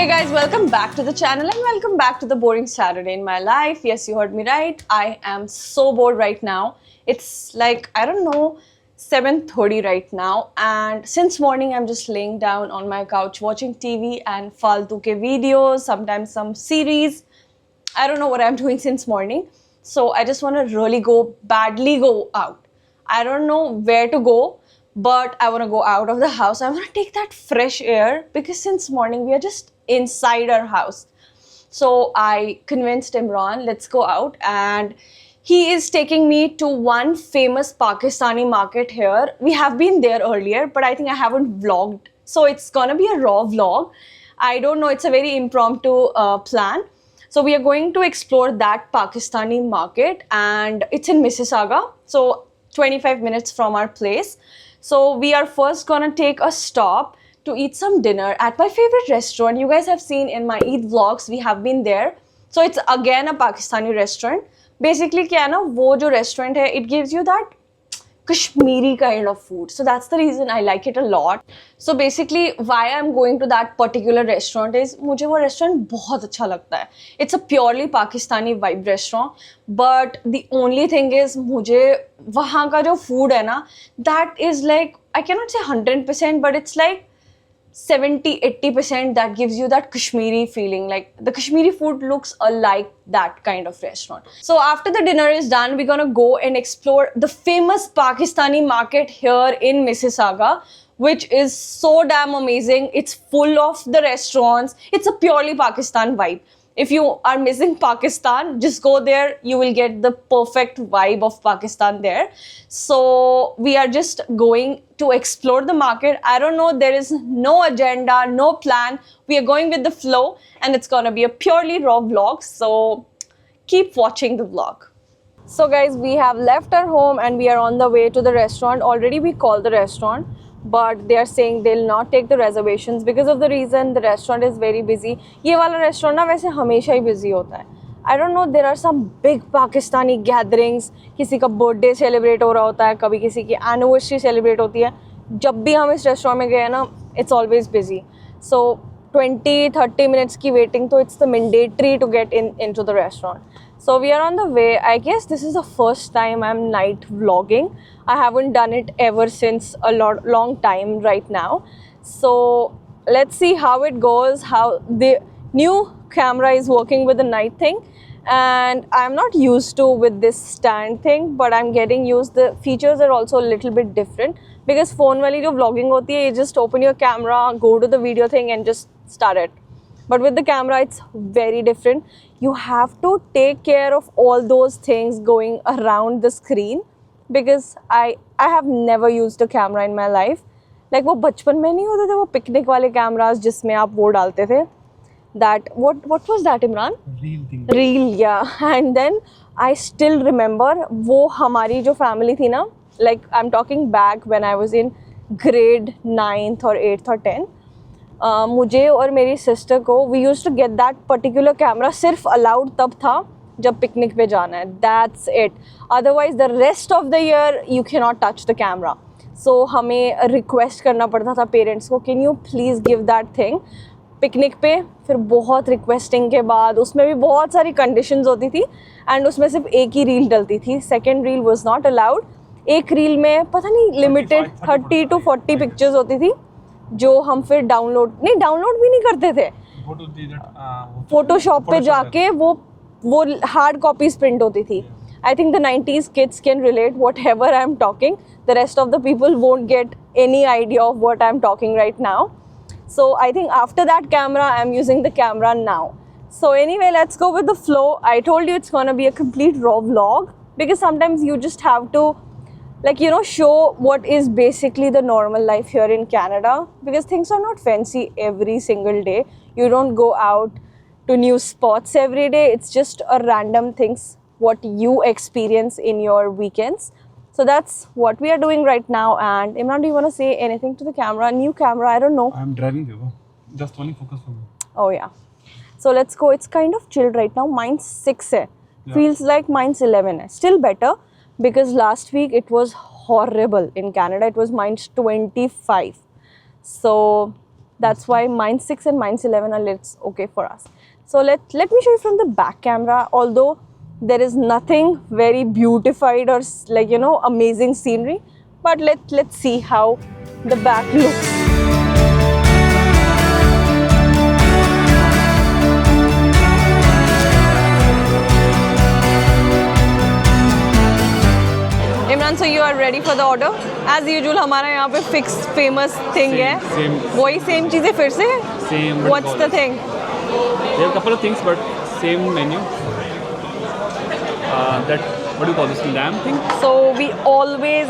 Hey guys, welcome back to the channel and welcome back to the boring Saturday in my life. Yes, you heard me right. I am so bored right now. It's like, I don't know, 7:30 right now, and since morning I'm just laying down on my couch watching TV and faltu ke videos, sometimes some series. I don't know what I'm doing since morning. So I just want to really badly go out. I don't know where to go, but I want to go out of the house. I want to take that fresh air because since morning we are just inside our house. So I convinced Imran, let's go out, and he is taking me to one famous Pakistani market here. We have been there earlier, but I think I haven't vlogged. So it's gonna be a raw vlog. I don't know, it's a very impromptu plan. So we are going to explore that Pakistani market, and it's in Mississauga. So 25 minutes from our place. So we are first gonna take a stop to eat some dinner at my favorite restaurant. You guys have seen in my Eid vlogs, we have been there. So it's again a Pakistani restaurant. Basically क्या है ना, वो जो restaurant है, it gives you that Kashmiri kind of food. So that's the reason I like it a lot. So basically why I'm going to that particular restaurant is मुझे वो restaurant बहुत अच्छा लगता है. It's a purely Pakistani vibe restaurant. But the only thing is मुझे वहाँ का जो food है ना, that is like, I cannot say 100%, but it's like 70-80% that gives you that Kashmiri feeling. Like the Kashmiri food looks like that kind of restaurant. So after the dinner is done, we're gonna go and explore the famous Pakistani market here in Mississauga, which is so damn amazing. It's full of the restaurants. It's a purely Pakistan vibe. If you are missing Pakistan, just go there. You will get the perfect vibe of Pakistan there. So we are just going to explore the market. I don't know, there is no agenda, no plan. We are going with the flow, and it's gonna be a purely raw vlog. So keep watching the vlog. So guys, we have left our home and we are on the way to the restaurant. Already we called the restaurant, but they are saying they'll not take the reservations because of the reason the restaurant is very busy. ये वाला restaurant ना वैसे हमेशा ही busy होता है. I don't know, there are some big Pakistani gatherings. किसी का birthday celebrate हो रहा होता है, कभी किसी की anniversary celebrate होती है. जब भी हम इस restaurant में गए ना, it's always busy. So 20-30 minutes की waiting, so it's the mandatory to get into the restaurant. So we are on the way. I guess this is the first time I'm night vlogging. I haven't done it ever since a long time right now. So let's see how it goes, how the new camera is working with the night thing. And I'm not used to with this stand thing, but I'm getting used. The features are also a little bit different because phone wali jo vlogging hoti hai, you just open your camera, go to the video thing and just start it. But with the camera, it's very different. You have to take care of all those things going around the screen because I have never used a camera in my life. Like वो बचपन में नहीं होते थे वो picnic वाले cameras जिसमें आप वो डालते थे. That what was that, Imran? Reel thing. Reel, yeah. And then I still remember वो हमारी जो family थी ना, like I'm talking back when I was in grade 9th or 8th or 10th. मुझे और मेरी सिस्टर को we use to get that particular camera. सिर्फ अलाउड तब था जब पिकनिक पे जाना है. That's it. Otherwise the rest of the year you can not touch the camera. So हमें रिक्वेस्ट करना पड़ता था पेरेंट्स को, can you please give that thing picnic पे. फिर बहुत रिक्वेस्टिंग के बाद उसमें भी बहुत सारी कंडीशंस होती थी एंड उसमें सिर्फ एक ही रील डलती थी. Second reel was not allowed. एक रील में पता नहीं लिमिटेड 30 to 40 पिक्चर्स होती थी जो हम फिर डाउनलोड भी नहीं करते थे. फोटोशॉप पे जाके वो हार्ड कॉपीज प्रिंट होती थी. I think the 90s kids can relate whatever I'm talking. The rest of the people won't get any idea of what I'm talking right now. So I think after that camera, I'm using the camera now. So anyway, let's go with the flow. I told you it's gonna be a complete raw vlog because sometimes you just have to, like, you know, show what is basically the normal life here in Canada because things are not fancy every single day. You don't go out to new spots every day. It's just a random things what you experience in your weekends. So that's what we are doing right now. And Imran, do you want to say anything to the camera? New camera, I don't know. I'm driving you. Just only focus for me. Oh yeah. So let's go. It's kind of chilled right now. Mine's 6 hai. Yeah. Feels like mine's 11 hai. Still better because last week it was horrible in Canada. It was minus 25. So That's why mine's 6 and mine's 11 are it's okay for us. So let me show you from the back camera. Although there is nothing very beautified or like amazing scenery, but let's see how the back looks. Imran, so you are ready for the order? As usual, हमारा यहाँ पे fixed famous thing है. वही same चीज़ें फिर से? Same. What's the thing? There are a couple of things, but same menu. That, what do you call this, lamb thing? So we always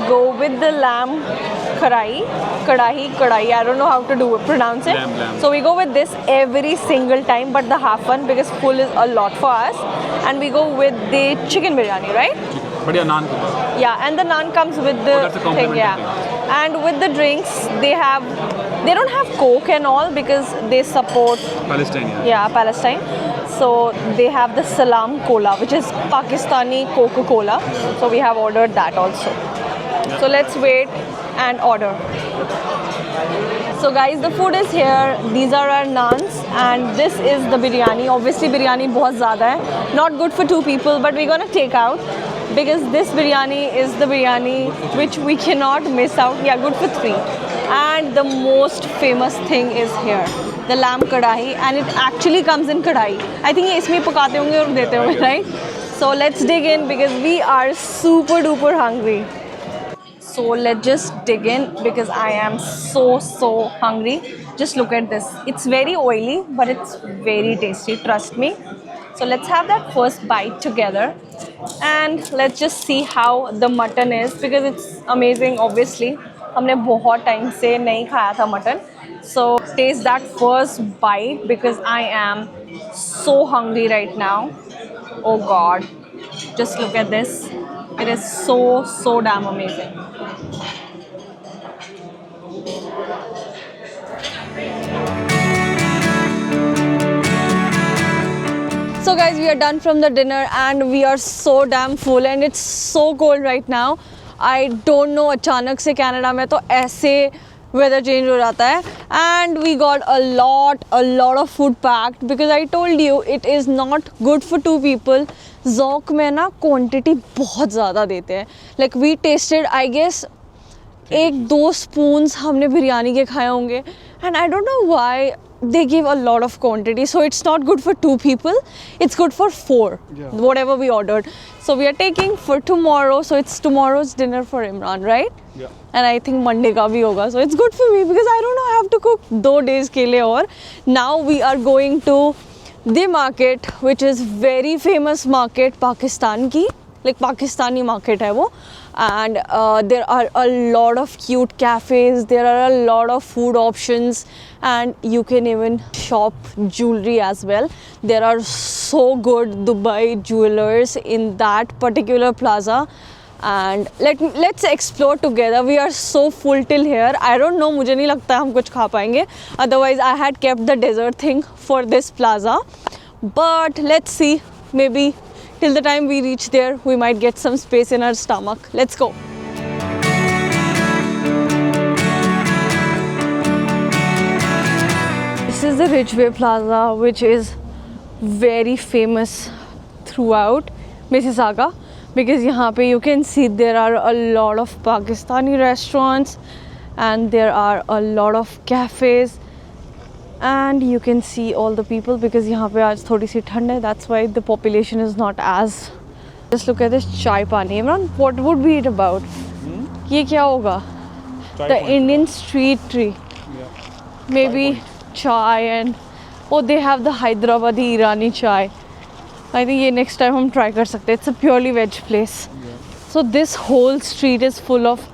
go with the lamb kadahi. I don't know how to pronounce it. Lamb. So we go with this every single time, but the half one because full is a lot for us, and we go with the chicken biryani, right? But yeah, naan. Yeah, and the naan comes with the that's a thing, complimentary yeah. thing. And with the drinks, they don't have Coke and all because they support Palestine, yeah. Palestine. So they have the Salam Cola, which is Pakistani Coca-Cola. So we have ordered that also. Yeah. So let's wait and order. So guys, the food is here. These are our naans and this is the biryani. Obviously biryani बहुत ज़्यादा है. Not good for 2 people, but we're gonna take out because this biryani is the biryani which we cannot miss out. Yeah, good for 3. And the most famous thing is here, the lamb kadahi, and it actually comes in kadahi. I think ये इसमें पकाते होंगे और देते होंगे, right? So let's dig in because we are super duper hungry. So let's just dig in because I am so hungry. Just look at this. It's very oily, but it's very tasty. Trust me. So let's have that first bite together, and let's just see how the mutton is because it's amazing. Obviously, हमने बहुत time से नहीं खाया था mutton. So taste that first bite because I am so hungry right now. Oh God, just look at this. It is so damn amazing. So guys, we are done from the dinner and we are so damn full and it's so cold right now. I don't know, अचानक से Canada में तो ऐसे weather change हो जाता है. And we got a lot of food packed because I told you it is not good for 2 people. Zoc में ना quantity बहुत ज़्यादा देते हैं. Like we tasted, I guess 1-2 spoons हमने बिरयानी के खाए होंगे and I don't know why they give a lot of quantity, so it's not good for 2 people, it's good for 4, whatever we ordered. So we are taking for tomorrow, so it's tomorrow's dinner for Imran, right? Yeah. And I think Monday ka bhi hoga, so it's good for me because I don't know, I have to cook 2 days ke liye. Or now we are going to the market, which is very famous market, Pakistan ki, like Pakistani market hai wo. And there are a lot of cute cafes, there are a lot of food options, and you can even shop jewelry as well. There are so good Dubai jewelers in that particular plaza, and let's explore together. We are so full till here. I don't know, मुझे नहीं लगता हम कुछ खा पाएंगे. Otherwise I had kept the dessert thing for this plaza, but let's see, maybe till the time we reach there, we might get some space in our stomach. Let's go. This is the Ridgeway Plaza, which is very famous throughout Mississauga because यहाँ पे you can see there are a lot of Pakistani restaurants and there are a lot of cafes. And you can see all the people because यहाँ पे आज थोड़ी सी ठंड है. That's why the population is not as. Just look at this chai pani. Imran, what would be it about? ये क्या होगा? Chai The point. Indian street tree. Yeah. Maybe chai and they have the Hyderabadi Irani chai. I think ये next time हम try कर सकते हैं. It's a purely veg place. Yeah. So this whole street is full of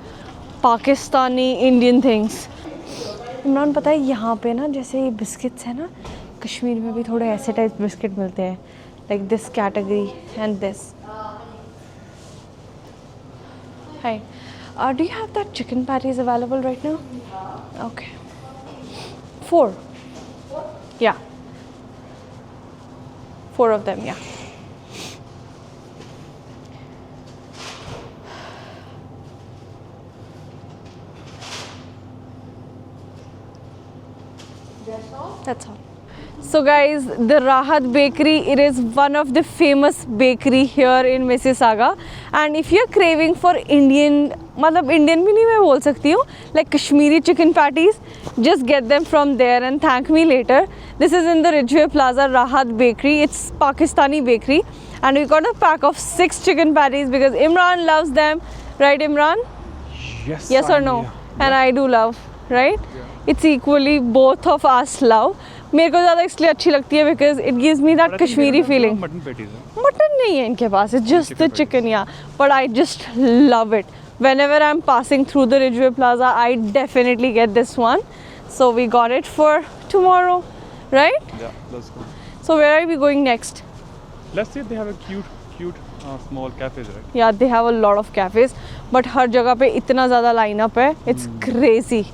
Pakistani Indian things. Imran, पता है यहाँ पे ना जैसे ये बिस्किट्स है ना, कश्मीर में भी थोड़े ऐसे टाइप बिस्किट मिलते हैं, like this category and this. Hi, do you have that chicken patties available right now? Okay, 4. या, 4 of them, yeah. That's all. So guys, the Rahat Bakery, it is one of the famous bakery here in Mississauga. And if you're craving for Indian, मतलब Indian भी नहीं मैं बोल सकती हूँ, like Kashmiri chicken patties, just get them from there and thank me later. This is in the Ridgeway Plaza, Rahat Bakery. It's Pakistani bakery. And we got a pack of 6 chicken patties because Imran loves them. Right, Imran? Yes or no? And I do love, right? It's equally both of us love. मेरे को ज़्यादा इसलिए अच्छी लगती है because it gives me that Kashmiri feeling. Mutton patties. Mutton नहीं है इनके पास. It's just the chicken, yeah. But I just love it. Whenever I'm passing through the Ridgeway Plaza, I definitely get this one. So we got it for tomorrow, right? Yeah, let's go. So where are we going next? Let's see if they have a cute small cafes, right? Yeah, they have a lot of cafes, but हर जगह पे इतना ज़्यादा lineup है. It's crazy.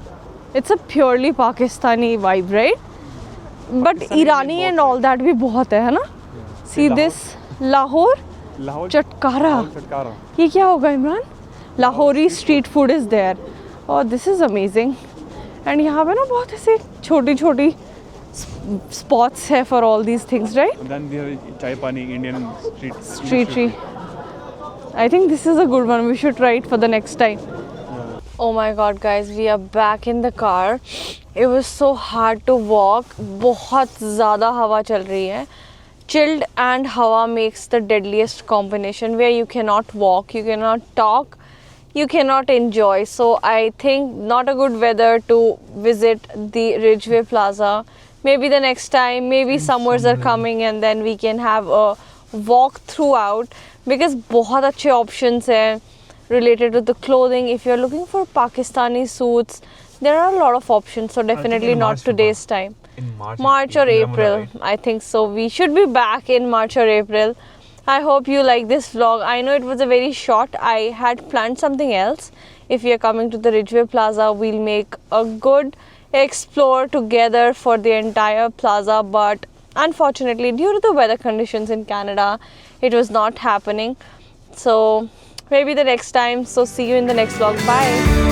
It's a purely Pakistani vibe, right? But Irani and all that भी बहुत है ना? See this Lahore Chatkara. ये क्या होगा Imran? Lahori street food is there. Oh, this is amazing. And यहाँ पे ना बहुत ऐसे छोटी spots है for all these things, right? And then we have chai pani, Indian Street tree. I think this is a good one. We should try it for the next time. Oh my god guys, we are back in the car. It was so hard to walk. बहुत ज़्यादा हवा चल रही है. Chilled and hawa makes the deadliest combination where you cannot walk, you cannot talk, you cannot enjoy. So I think not a good weather to visit the Ridgeway Plaza. Maybe the next time, maybe summers are coming and then we can have a walk throughout because बहुत अच्छे options हैं related to the clothing. If you're looking for Pakistani suits, there are a lot of options. So definitely not today's time. In March or April, I think so. We should be back in March or April. I hope you like this vlog. I know it was a very short. I had planned something else. If you're coming to the Ridgeway Plaza, we'll make a good explore together for the entire plaza. But unfortunately, due to the weather conditions in Canada, it was not happening. So maybe the next time. So see you in the next vlog. Bye.